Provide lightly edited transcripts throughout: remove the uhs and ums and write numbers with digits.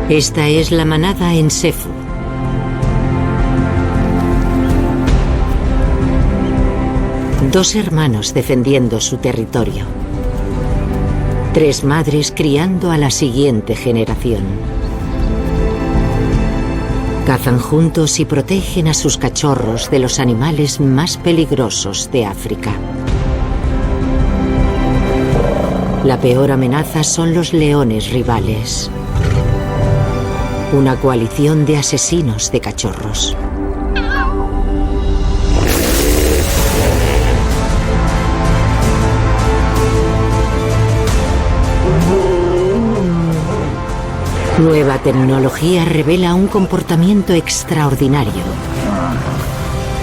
Esta es la manada en Sefu. Dos hermanos defendiendo su territorio. Tres madres criando a la siguiente generación. Cazan juntos y protegen a sus cachorros de los animales más peligrosos de África. La peor amenaza son los leones rivales. Una coalición de asesinos de cachorros. Nueva tecnología revela un comportamiento extraordinario.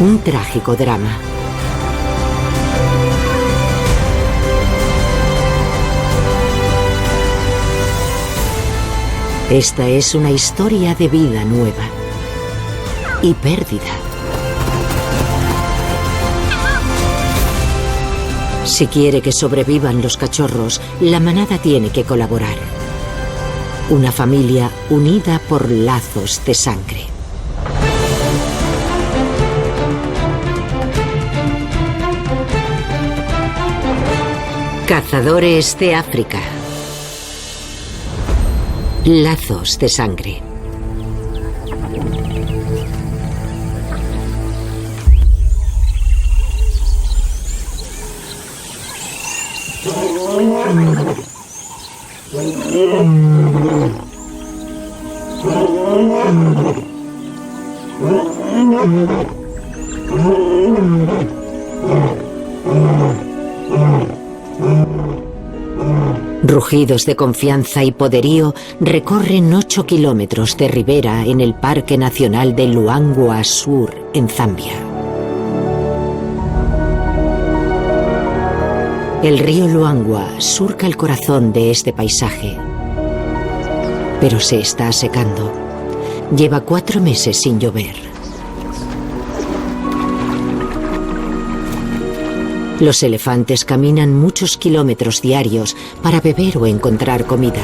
Un trágico drama. Esta es una historia de vida nueva y pérdida. Si quiere que sobrevivan los cachorros, la manada tiene que colaborar. Una familia unida por lazos de sangre. Cazadores de África. Lazos de sangre. Rugidos de confianza y poderío recorren 8 kilómetros de ribera en el Parque Nacional de Luangwa Sur, en Zambia. El río Luangwa surca el corazón de este paisaje, pero se está secando. Lleva 4 meses sin llover. Los elefantes caminan muchos kilómetros diarios para beber o encontrar comida.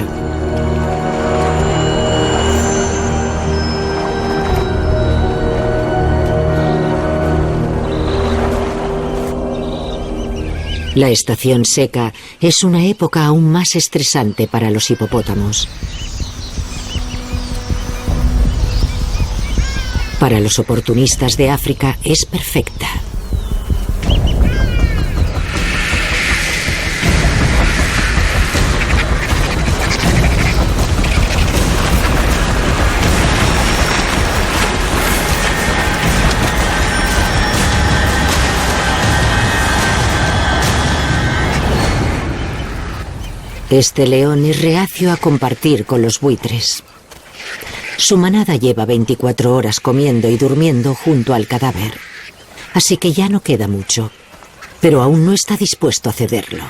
La estación seca es una época aún más estresante para los hipopótamos. Para los oportunistas de África es perfecta. Este león es reacio a compartir con los buitres. Su manada lleva 24 horas comiendo y durmiendo junto al cadáver, así que ya no queda mucho, pero aún no está dispuesto a cederlo.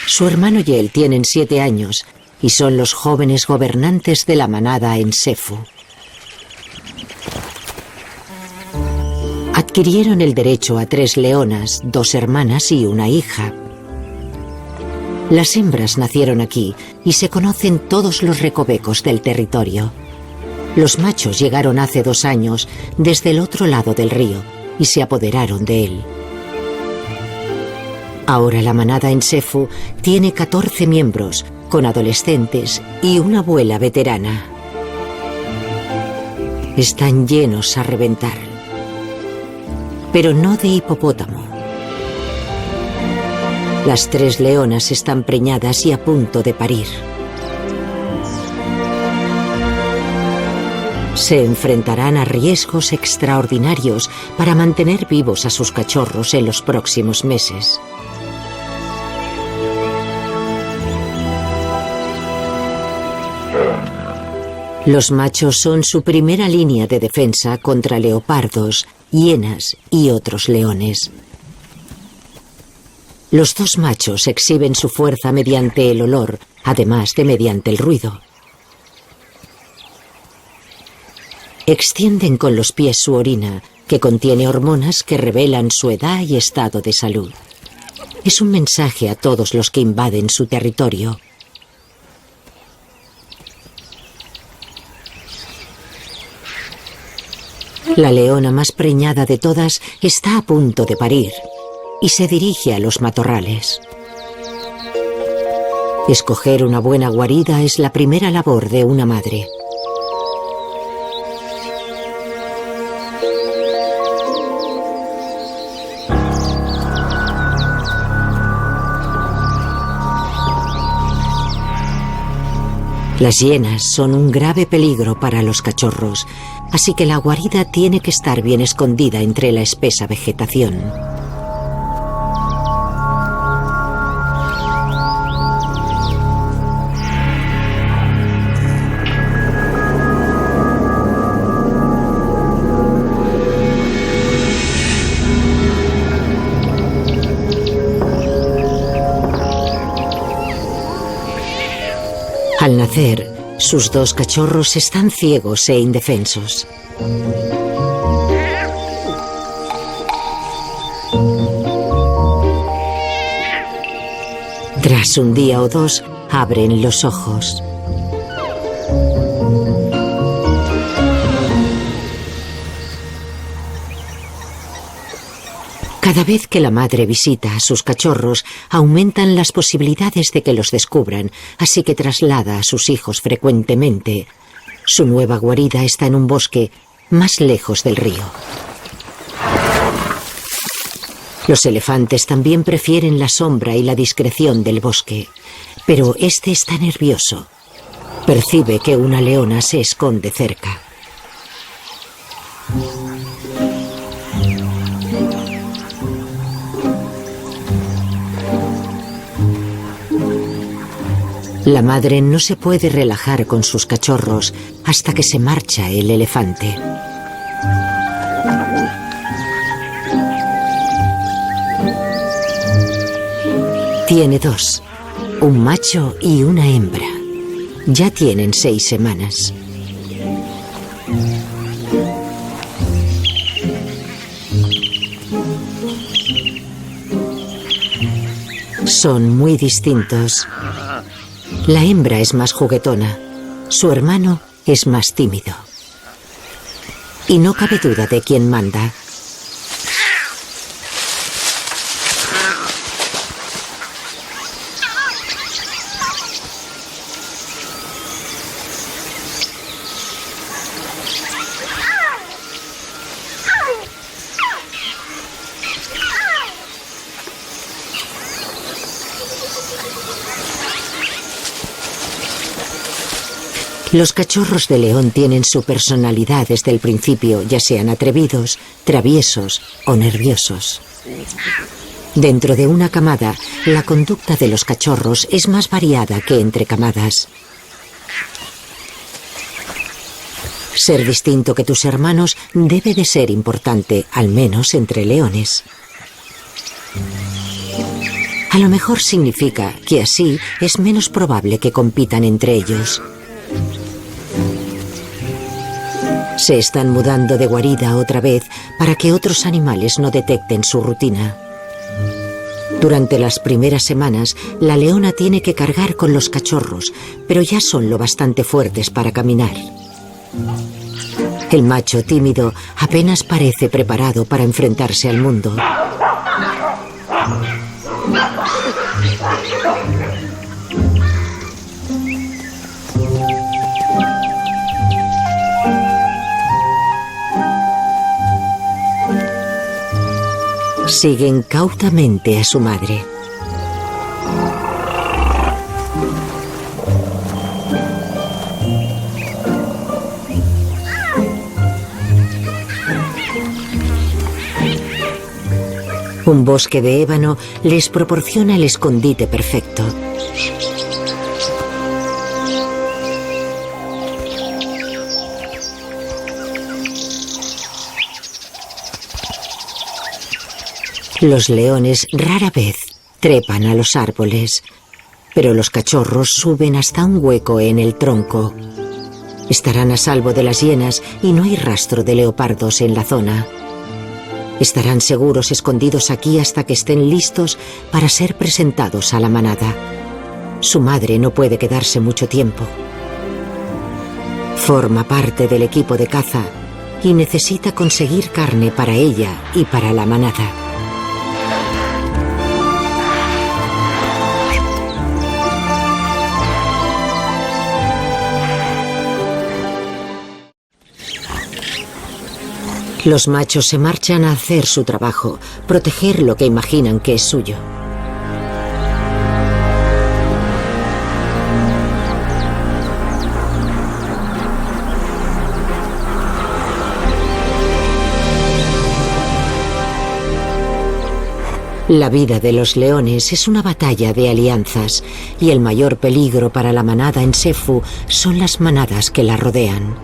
Su hermano y él tienen 7 años y son los jóvenes gobernantes de la manada en Sefu. Adquirieron el derecho a 3 leonas, 2 hermanas y una hija. Las hembras nacieron aquí y se conocen todos los recovecos del territorio. Los machos llegaron hace 2 años desde el otro lado del río y se apoderaron de él. Ahora la manada en Sefu tiene 14 miembros, con adolescentes y una abuela veterana. Están llenos a reventar, pero no de hipopótamo. Las 3 leonas están preñadas y a punto de parir. Se enfrentarán a riesgos extraordinarios para mantener vivos a sus cachorros en los próximos meses. Los machos son su primera línea de defensa contra leopardos, hienas y otros leones. Los 2 machos exhiben su fuerza mediante el olor, además de mediante el ruido. Extienden con los pies su orina, que contiene hormonas que revelan su edad y estado de salud. Es un mensaje a todos los que invaden su territorio. La leona más preñada de todas está a punto de parir y se dirige a los matorrales. Escoger una buena guarida es la primera labor de una madre. Las hienas son un grave peligro para los cachorros, así que la guarida tiene que estar bien escondida entre la espesa vegetación. Al nacer, sus dos cachorros están ciegos e indefensos. Tras un día o dos, abren los ojos. Cada vez que la madre visita a sus cachorros, aumentan las posibilidades de que los descubran, así que traslada a sus hijos frecuentemente. Su nueva guarida está en un bosque más lejos del río. Los elefantes también prefieren la sombra y la discreción del bosque, pero este está nervioso. Percibe que una leona se esconde cerca. La madre no se puede relajar con sus cachorros hasta que se marcha el elefante. Tiene dos, un macho y una hembra. Ya tienen 6 semanas. Son muy distintos. La hembra es más juguetona, su hermano es más tímido. Y no cabe duda de quién manda. Los cachorros de león tienen su personalidad desde el principio, ya sean atrevidos, traviesos o nerviosos. Dentro de una camada, la conducta de los cachorros es más variada que entre camadas. Ser distinto que tus hermanos debe de ser importante, al menos entre leones. A lo mejor significa que así es menos probable que compitan entre ellos. Se están mudando de guarida otra vez para que otros animales no detecten su rutina. Durante las primeras semanas, la leona tiene que cargar con los cachorros, pero ya son lo bastante fuertes para caminar. El macho tímido apenas parece preparado para enfrentarse al mundo. Siguen cautamente a su madre. Un bosque de ébano les proporciona el escondite perfecto. Los leones rara vez trepan a los árboles, pero los cachorros suben hasta un hueco en el tronco. Estarán a salvo de las hienas y no hay rastro de leopardos en la zona. Estarán seguros escondidos aquí hasta que estén listos para ser presentados a la manada. Su madre no puede quedarse mucho tiempo. Forma parte del equipo de caza y necesita conseguir carne para ella y para la manada. Los machos se marchan a hacer su trabajo, proteger lo que imaginan que es suyo. La vida de los leones es una batalla de alianzas, y el mayor peligro para la manada en Sefu son las manadas que la rodean.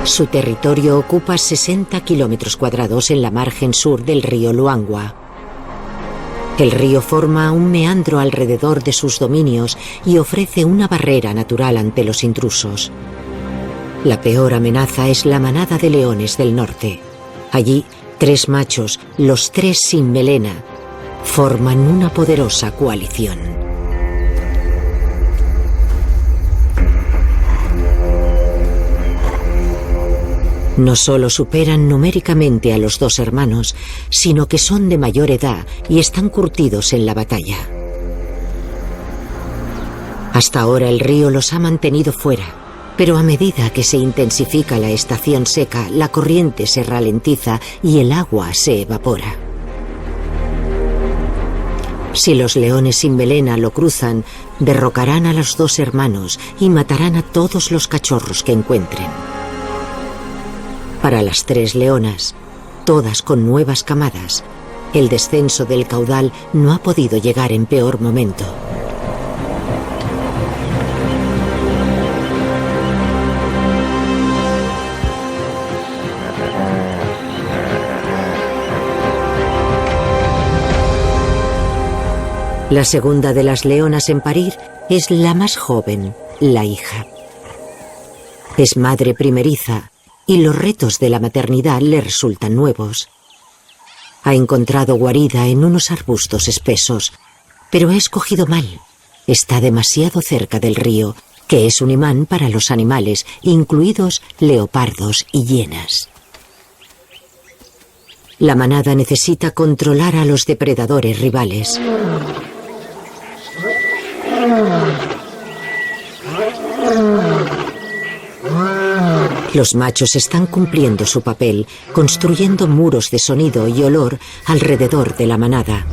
Su territorio ocupa 60 kilómetros cuadrados en la margen sur del río Luangwa. El río forma un meandro alrededor de sus dominios y ofrece una barrera natural ante los intrusos. La peor amenaza es la manada de leones del norte. Allí, 3 machos, los 3 sin melena, forman una poderosa coalición. No solo superan numéricamente a los 2 hermanos, sino que son de mayor edad y están curtidos en la batalla. Hasta ahora el río los ha mantenido fuera, pero a medida que se intensifica la estación seca, la corriente se ralentiza y el agua se evapora. Si los leones sin melena lo cruzan, derrocarán a los 2 hermanos y matarán a todos los cachorros que encuentren. Para las 3 leonas, todas con nuevas camadas, el descenso del caudal no ha podido llegar en peor momento. La segunda de las leonas en parir es la más joven, la hija. Es madre primeriza, y los retos de la maternidad le resultan nuevos. Ha encontrado guarida en unos arbustos espesos, pero ha escogido mal. Está demasiado cerca del río, que es un imán para los animales, incluidos leopardos y hienas. La manada necesita controlar a los depredadores rivales. Los machos están cumpliendo su papel, construyendo muros de sonido y olor alrededor de la manada.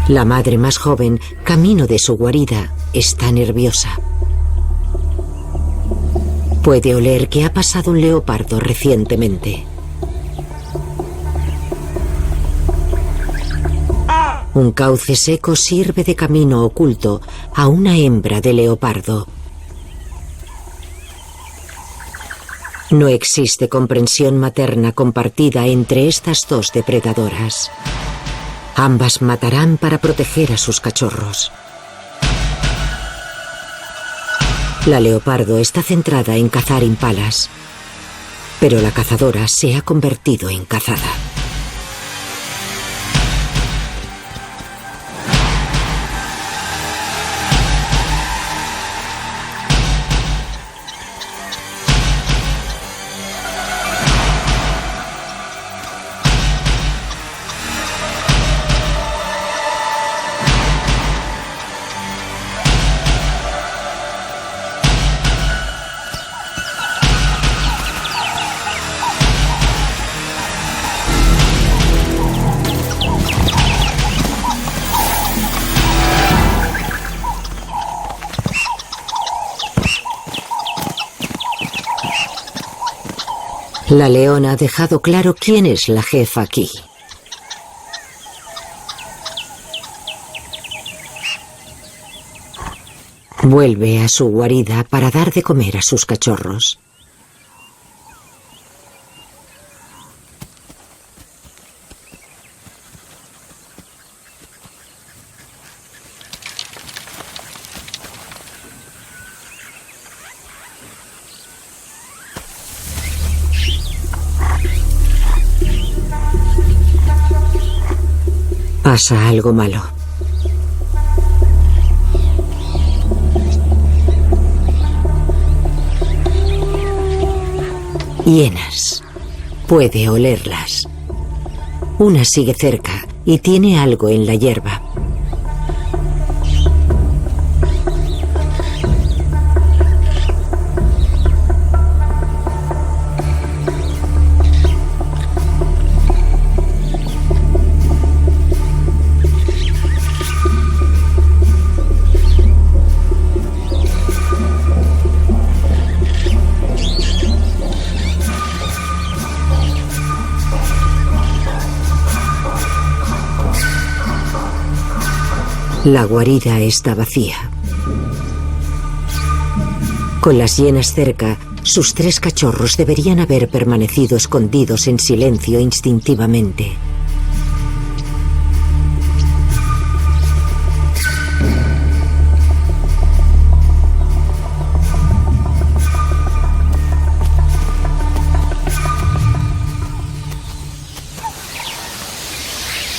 La madre más joven, camino de su guarida, está nerviosa. Puede oler que ha pasado un leopardo recientemente. Un cauce seco sirve de camino oculto a una hembra de leopardo. No existe comprensión materna compartida entre estas 2 depredadoras. Ambas matarán para proteger a sus cachorros. La leopardo está centrada en cazar impalas, pero la cazadora se ha convertido en cazada. La leona ha dejado claro quién es la jefa aquí. Vuelve a su guarida para dar de comer a sus cachorros. Pasa algo malo. Hienas. Puede olerlas. Una sigue cerca y tiene algo en la hierba. La guarida está vacía. Con las hienas cerca, sus 3 cachorros deberían haber permanecido escondidos en silencio instintivamente.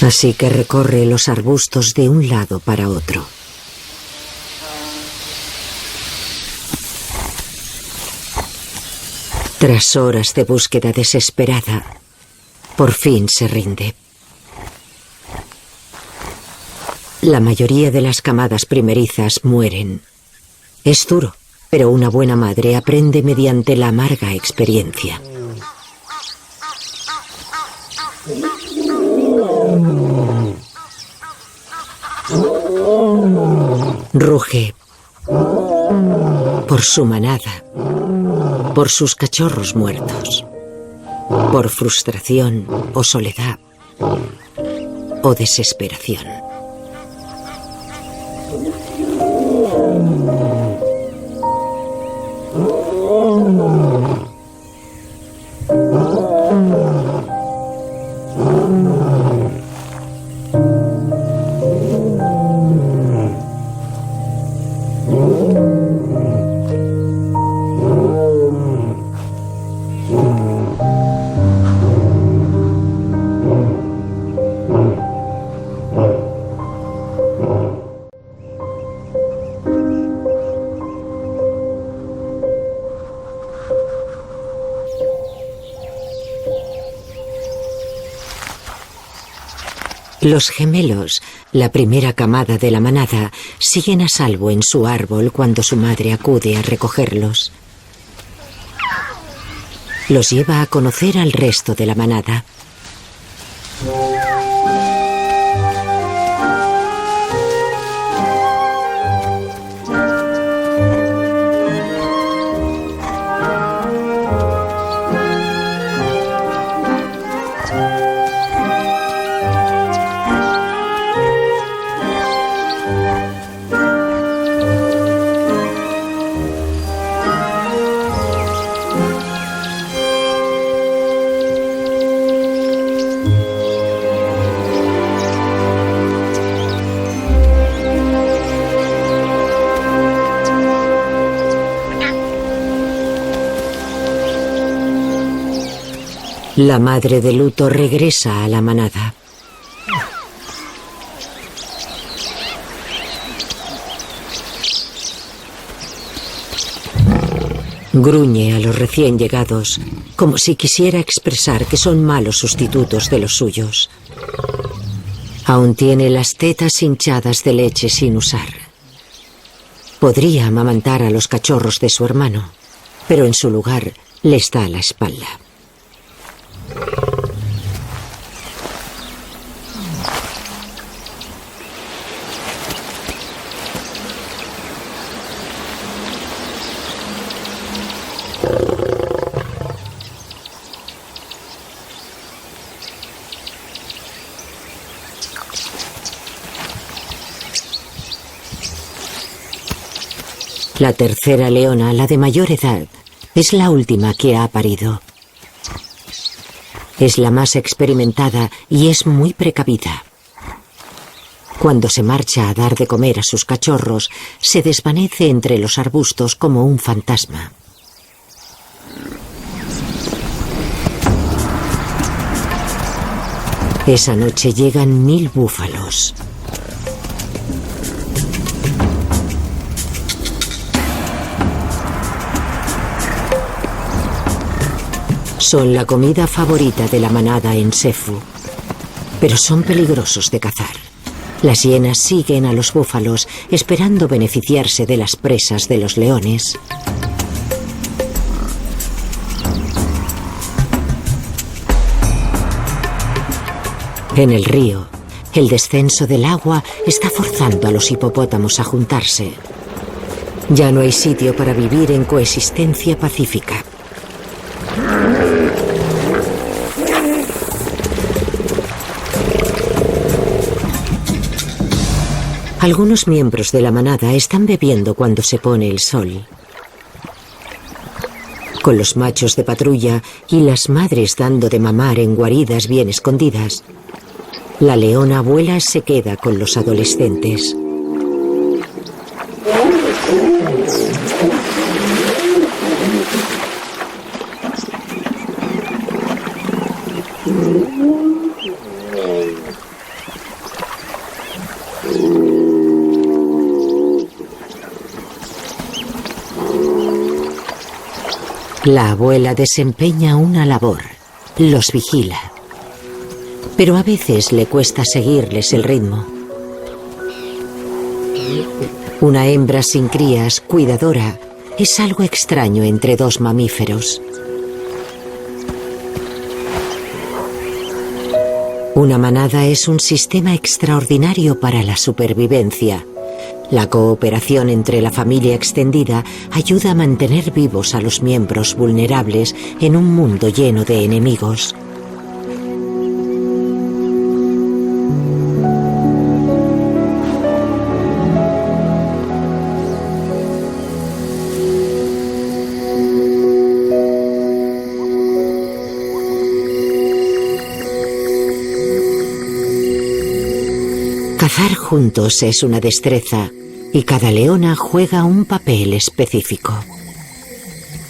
Así que recorre los arbustos de un lado para otro. Tras horas de búsqueda desesperada, por fin se rinde. La mayoría de las camadas primerizas mueren. Es duro, pero una buena madre aprende mediante la amarga experiencia. Ruge por su manada, por sus cachorros muertos, por frustración o soledad o desesperación. Los gemelos, la primera camada de la manada, siguen a salvo en su árbol cuando su madre acude a recogerlos. Los lleva a conocer al resto de la manada. La madre de luto regresa a la manada. Gruñe a los recién llegados, como si quisiera expresar que son malos sustitutos de los suyos. Aún tiene las tetas hinchadas de leche sin usar. Podría amamantar a los cachorros de su hermano, pero en su lugar les da la espalda. La tercera leona, la de mayor edad, es la última que ha parido. Es la más experimentada y es muy precavida. Cuando se marcha a dar de comer a sus cachorros, se desvanece entre los arbustos como un fantasma. Esa noche llegan 1000 búfalos. Son la comida favorita de la manada en Sefu, pero son peligrosos de cazar. Las hienas siguen a los búfalos, esperando beneficiarse de las presas de los leones. En el río, el descenso del agua está forzando a los hipopótamos a juntarse. Ya no hay sitio para vivir en coexistencia pacífica. Algunos miembros de la manada están bebiendo cuando se pone el sol. Con los machos de patrulla y las madres dando de mamar en guaridas bien escondidas, la leona abuela se queda con los adolescentes. La abuela desempeña una labor, los vigila, pero a veces le cuesta seguirles el ritmo. Una hembra sin crías, cuidadora, es algo extraño entre dos mamíferos. Una manada es un sistema extraordinario para la supervivencia. La cooperación entre la familia extendida ayuda a mantener vivos a los miembros vulnerables en un mundo lleno de enemigos. Cazar juntos es una destreza y cada leona juega un papel específico.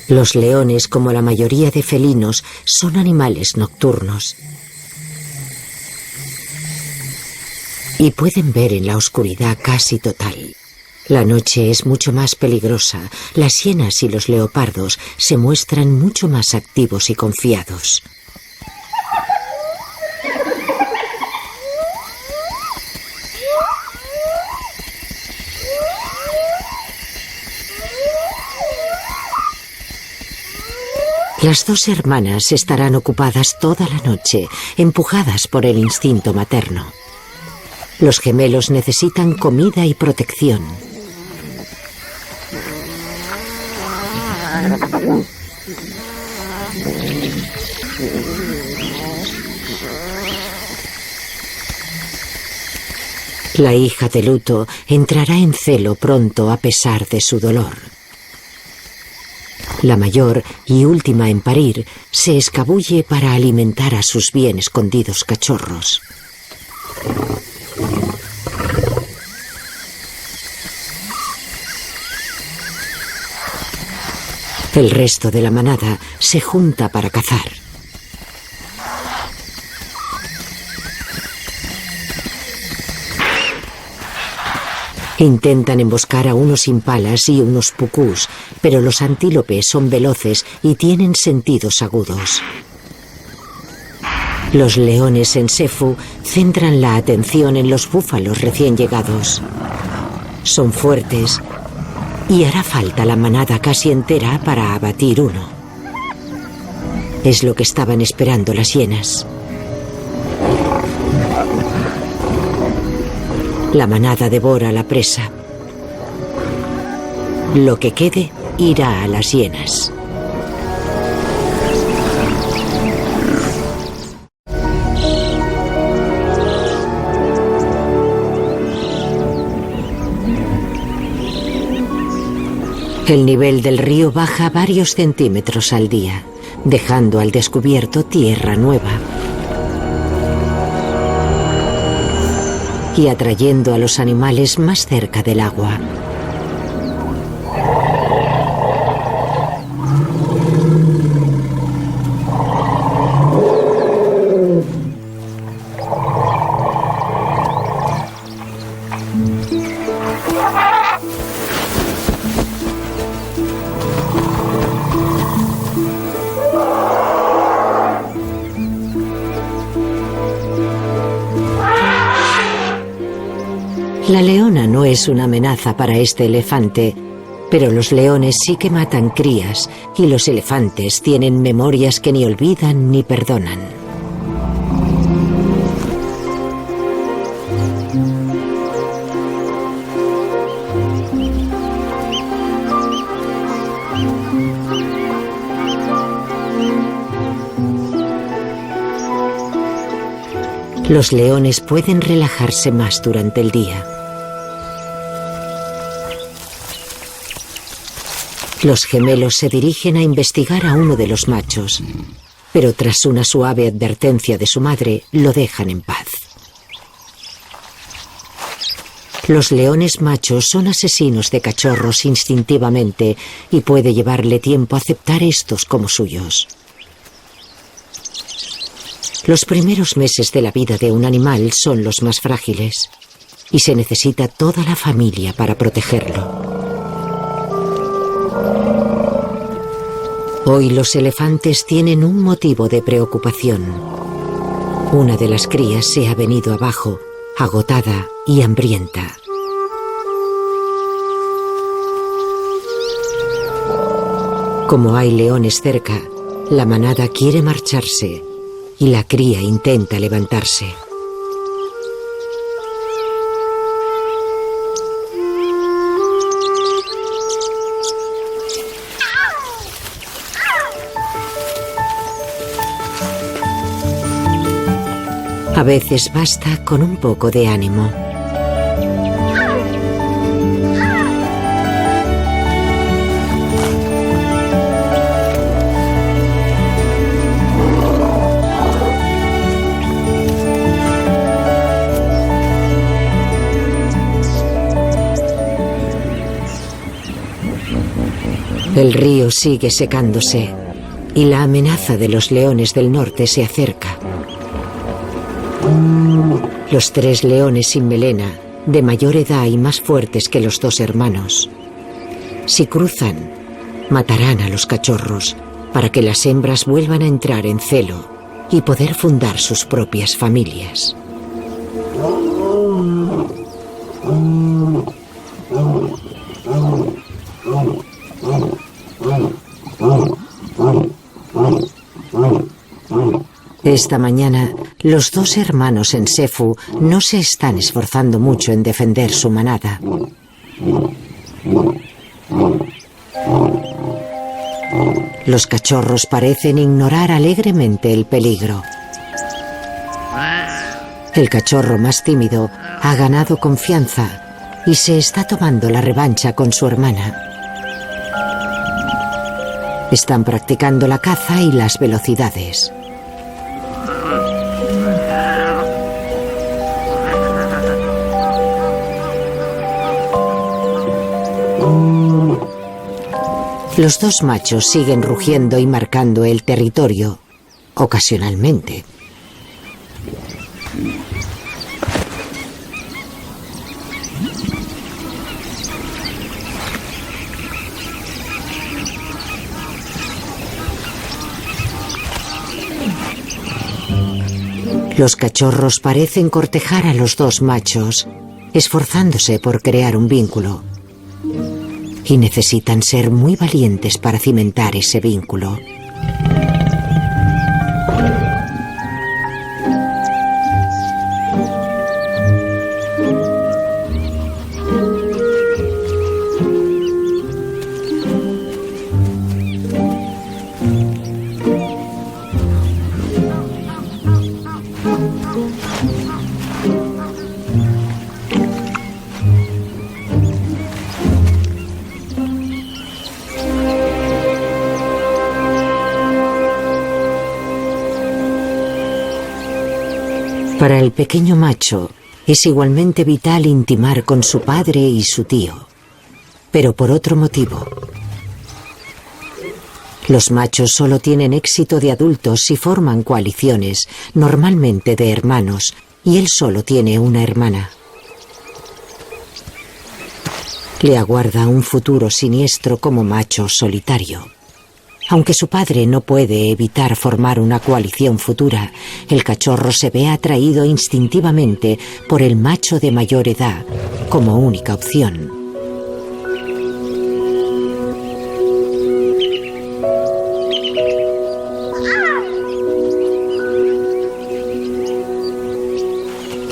Los leones, como la mayoría de felinos, son animales nocturnos y pueden ver en la oscuridad casi total. La noche es mucho más peligrosa. Las hienas y los leopardos se muestran mucho más activos y confiados. Las dos hermanas estarán ocupadas toda la noche, empujadas por el instinto materno. Los gemelos necesitan comida y protección. La hija de luto entrará en celo pronto a pesar de su dolor. La mayor y última en parir se escabulle para alimentar a sus bien escondidos cachorros. El resto de la manada se junta para cazar. Intentan emboscar a unos impalas y unos pucús, pero los antílopes son veloces y tienen sentidos agudos. Los leones en Sefu centran la atención en los búfalos recién llegados. Son fuertes y hará falta la manada casi entera para abatir uno. Es lo que estaban esperando las hienas. La manada devora la presa. Lo que quede irá a las hienas. El nivel del río baja varios centímetros al día, dejando al descubierto tierra nueva. Y atrayendo a los animales más cerca del agua. La leona no es una amenaza para este elefante, pero los leones sí que matan crías y los elefantes tienen memorias que ni olvidan ni perdonan. Los leones pueden relajarse más durante el día. Los gemelos se dirigen a investigar a uno de los machos, pero tras una suave advertencia de su madre, lo dejan en paz. Los leones machos son asesinos de cachorros instintivamente y puede llevarle tiempo aceptar estos como suyos. Los primeros meses de la vida de un animal son los más frágiles y se necesita toda la familia para protegerlo. Hoy los elefantes tienen un motivo de preocupación. Una de las crías se ha venido abajo, agotada y hambrienta. Como hay leones cerca, la manada quiere marcharse y la cría intenta levantarse. A veces basta con un poco de ánimo. El río sigue secándose y la amenaza de los leones del norte se acerca. Los 3 leones sin melena, de mayor edad y más fuertes que los 2 hermanos. Si cruzan, matarán a los cachorros para que las hembras vuelvan a entrar en celo y poder fundar sus propias familias. Esta mañana, los 2 hermanos en Sefu no se están esforzando mucho en defender su manada. Los cachorros parecen ignorar alegremente el peligro. El cachorro más tímido ha ganado confianza y se está tomando la revancha con su hermana. Están practicando la caza y las velocidades. Los 2 machos siguen rugiendo y marcando el territorio, ocasionalmente. Los cachorros parecen cortejar a los 2 machos, esforzándose por crear un vínculo. Y necesitan ser muy valientes para cimentar ese vínculo. Para el pequeño macho es igualmente vital intimar con su padre y su tío, pero por otro motivo. Los machos solo tienen éxito de adultos si forman coaliciones, normalmente de hermanos, y él solo tiene una hermana. Le aguarda un futuro siniestro como macho solitario. Aunque su padre no puede evitar formar una coalición futura, el cachorro se ve atraído instintivamente por el macho de mayor edad como única opción.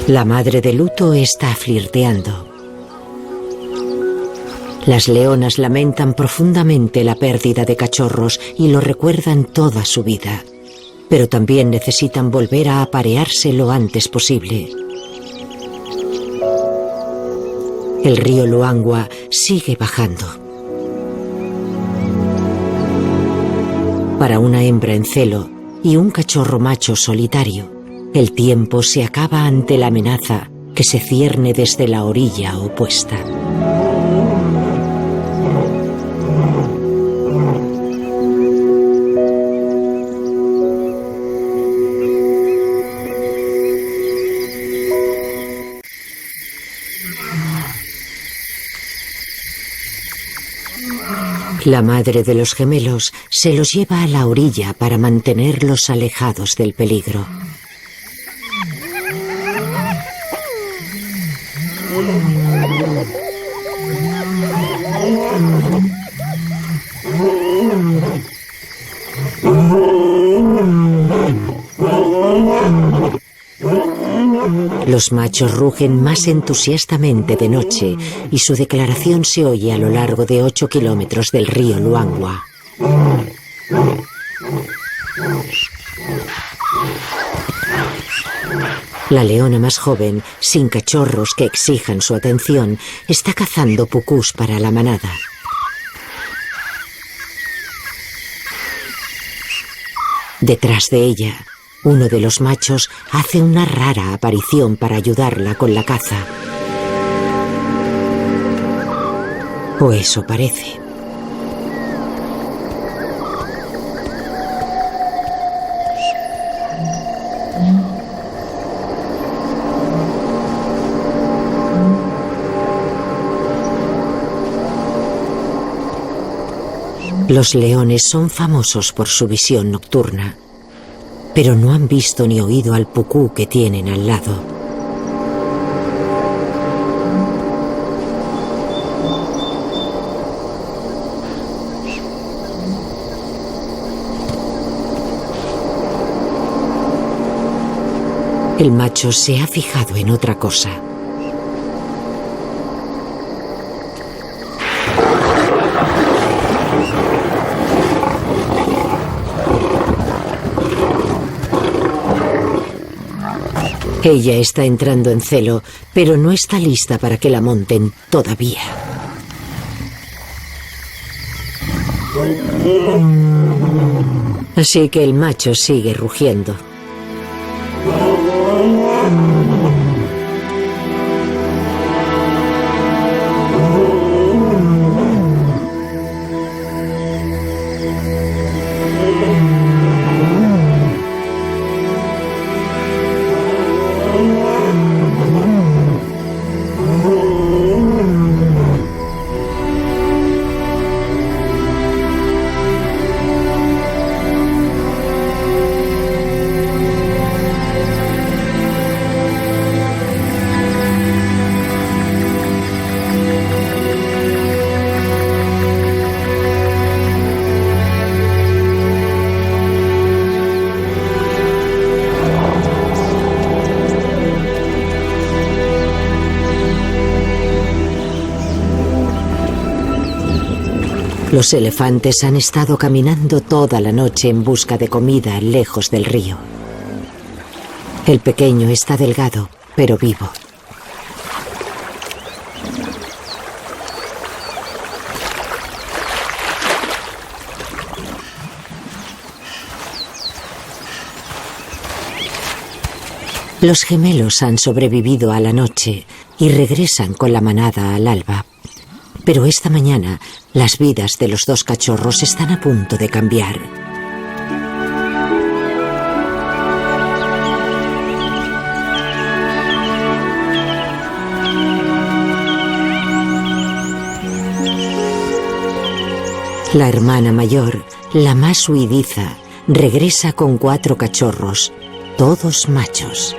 La madre de luto está flirteando. Las leonas lamentan profundamente la pérdida de cachorros y lo recuerdan toda su vida, pero también necesitan volver a aparearse lo antes posible. El río Luangwa sigue bajando. Para una hembra en celo y un cachorro macho solitario, el tiempo se acaba ante la amenaza que se cierne desde la orilla opuesta. La madre de los gemelos se los lleva a la orilla para mantenerlos alejados del peligro. Los machos rugen más entusiastamente de noche y su declaración se oye a lo largo de 8 kilómetros del río Luangwa. La leona más joven, sin cachorros que exijan su atención, está cazando pucús para la manada. Detrás de ella, uno de los machos hace una rara aparición para ayudarla con la caza. O eso parece. Los leones son famosos por su visión nocturna, pero no han visto ni oído al pucú que tienen al lado. El macho se ha fijado en otra cosa. Ella está entrando en celo, pero no está lista para que la monten todavía. Así que el macho sigue rugiendo. Los elefantes han estado caminando toda la noche en busca de comida lejos del río. El pequeño está delgado, pero vivo. Los gemelos han sobrevivido a la noche y regresan con la manada al alba. Pero esta mañana, las vidas de los dos cachorros están a punto de cambiar. La hermana mayor, la más huidiza, regresa con 4 cachorros, todos machos.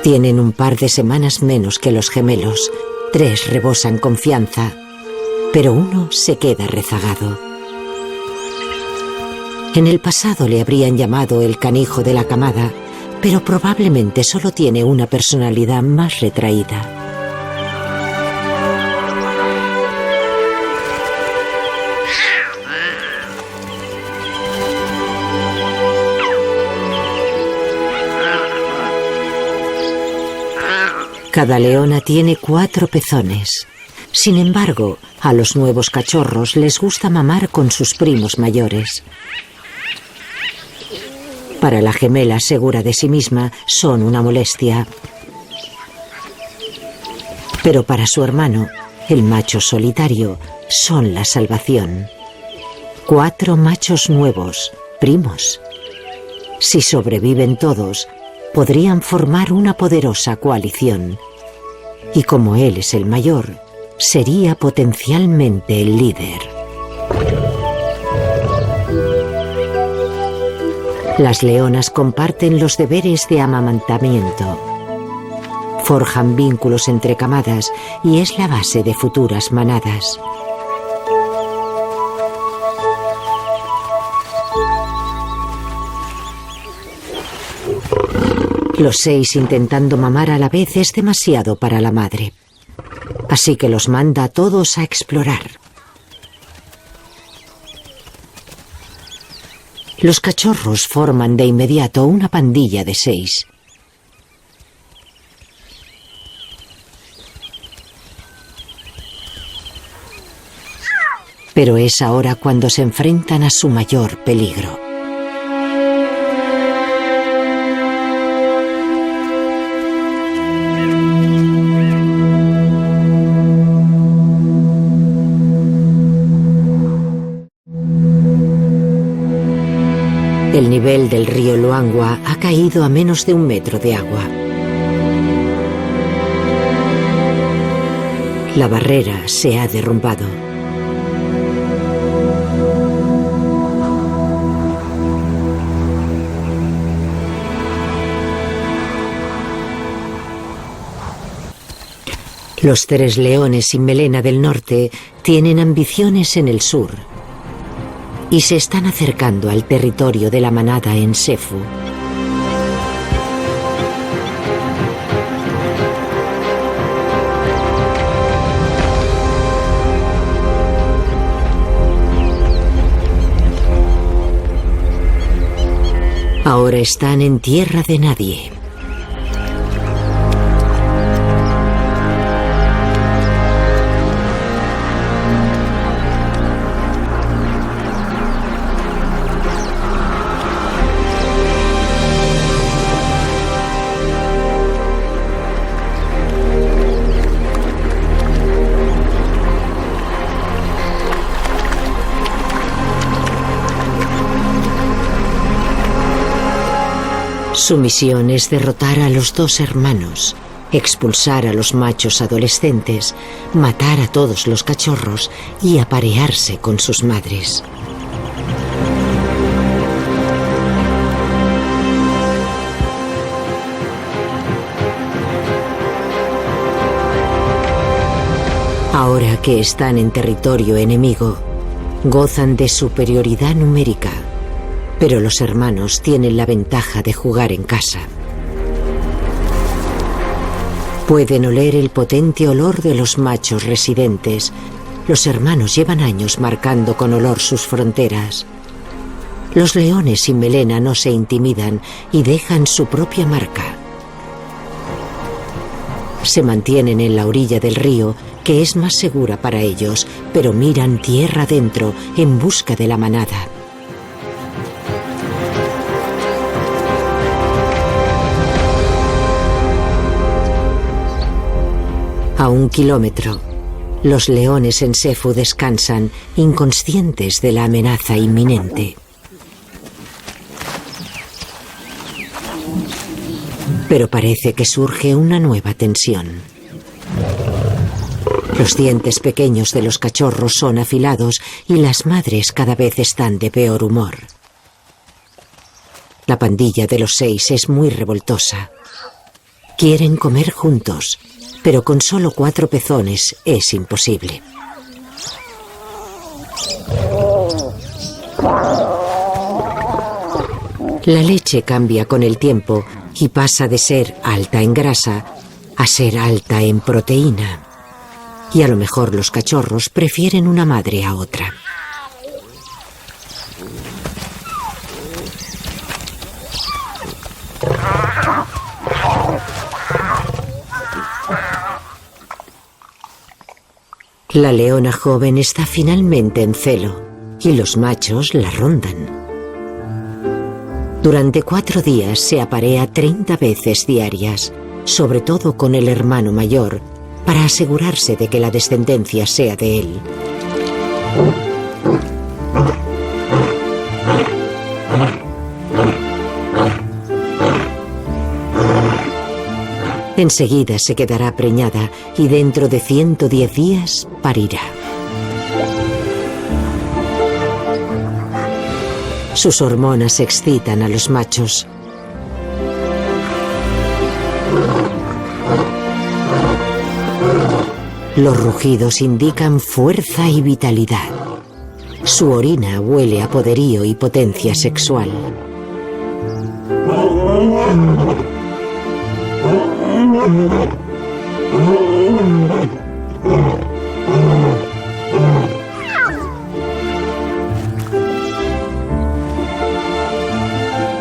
Tienen un par de semanas menos que los gemelos. 3 rebosan confianza, pero uno se queda rezagado. En el pasado le habrían llamado el canijo de la camada, pero probablemente solo tiene una personalidad más retraída. Cada leona tiene 4 pezones. Sin embargo, a los nuevos cachorros les gusta mamar con sus primos mayores. Para la gemela segura de sí misma, son una molestia. Pero para su hermano, el macho solitario, son la salvación. 4 machos nuevos, primos. Si sobreviven todos, podrían formar una poderosa coalición. Y como él es el mayor, sería potencialmente el líder. Las leonas comparten los deberes de amamantamiento. Forjan vínculos entre camadas y es la base de futuras manadas. Los 6 intentando mamar a la vez es demasiado para la madre. Así que los manda a todos a explorar. Los cachorros forman de inmediato una pandilla de 6. Pero es ahora cuando se enfrentan a su mayor peligro. El nivel del río Luangwa ha caído a menos de 1 metro de agua. La barrera se ha derrumbado. Los 3 leones sin melena del norte tienen ambiciones en el sur y se están acercando al territorio de la manada en Sefu. Ahora están en tierra de nadie. Su misión es derrotar a los 2 hermanos, expulsar a los machos adolescentes, matar a todos los cachorros y aparearse con sus madres. Ahora que están en territorio enemigo, gozan de superioridad numérica. Pero los hermanos tienen la ventaja de jugar en casa. Pueden oler el potente olor de los machos residentes. Los hermanos llevan años marcando con olor sus fronteras. Los leones sin melena no se intimidan y dejan su propia marca. Se mantienen en la orilla del río, que es más segura para ellos, pero miran tierra adentro en busca de la manada. A 1 kilómetro, los leones en Sefu descansan, inconscientes de la amenaza inminente. Pero parece que surge una nueva tensión. Los dientes pequeños de los cachorros son afilados y las madres cada vez están de peor humor. La pandilla de los 6 es muy revoltosa. Quieren comer juntos, pero con solo 4 pezones es imposible. La leche cambia con el tiempo y pasa de ser alta en grasa a ser alta en proteína. Y a lo mejor los cachorros prefieren una madre a otra. La leona joven está finalmente en celo y los machos la rondan. Durante 4 días se aparea 30 veces diarias, sobre todo con el hermano mayor, para asegurarse de que la descendencia sea de él. Enseguida se quedará preñada y dentro de 110 días parirá. Sus hormonas excitan a los machos. Los rugidos indican fuerza y vitalidad. Su orina huele a poderío y potencia sexual.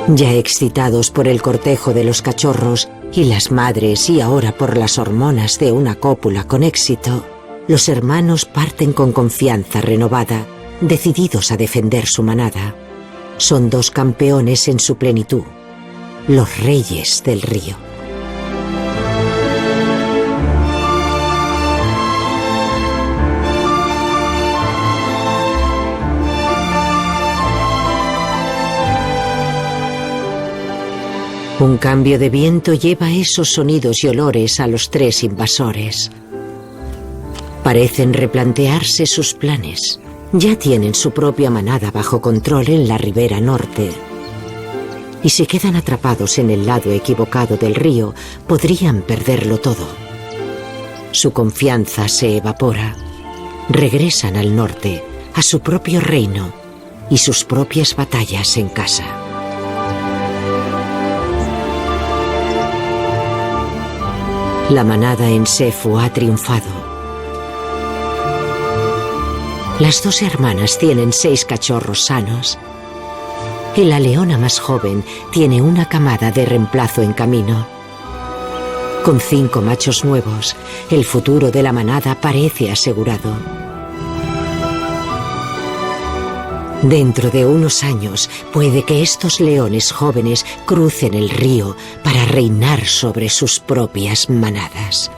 Ya excitados por el cortejo de los cachorros y las madres y ahora por las hormonas de una cópula con éxito, los hermanos parten con confianza renovada, decididos a defender su manada. Son 2 campeones en su plenitud, los reyes del río. Un cambio de viento lleva esos sonidos y olores a los 3 invasores. Parecen replantearse sus planes. Ya tienen su propia manada bajo control en la ribera norte. Y si quedan atrapados en el lado equivocado del río, podrían perderlo todo. Su confianza se evapora. Regresan al norte, a su propio reino y sus propias batallas en casa. La manada en Sefu ha triunfado. Las 2 hermanas tienen 6 cachorros sanos y la leona más joven tiene una camada de reemplazo en camino. Con 5 machos nuevos, el futuro de la manada parece asegurado. Dentro de unos años puede que estos leones jóvenes crucen el río para reinar sobre sus propias manadas.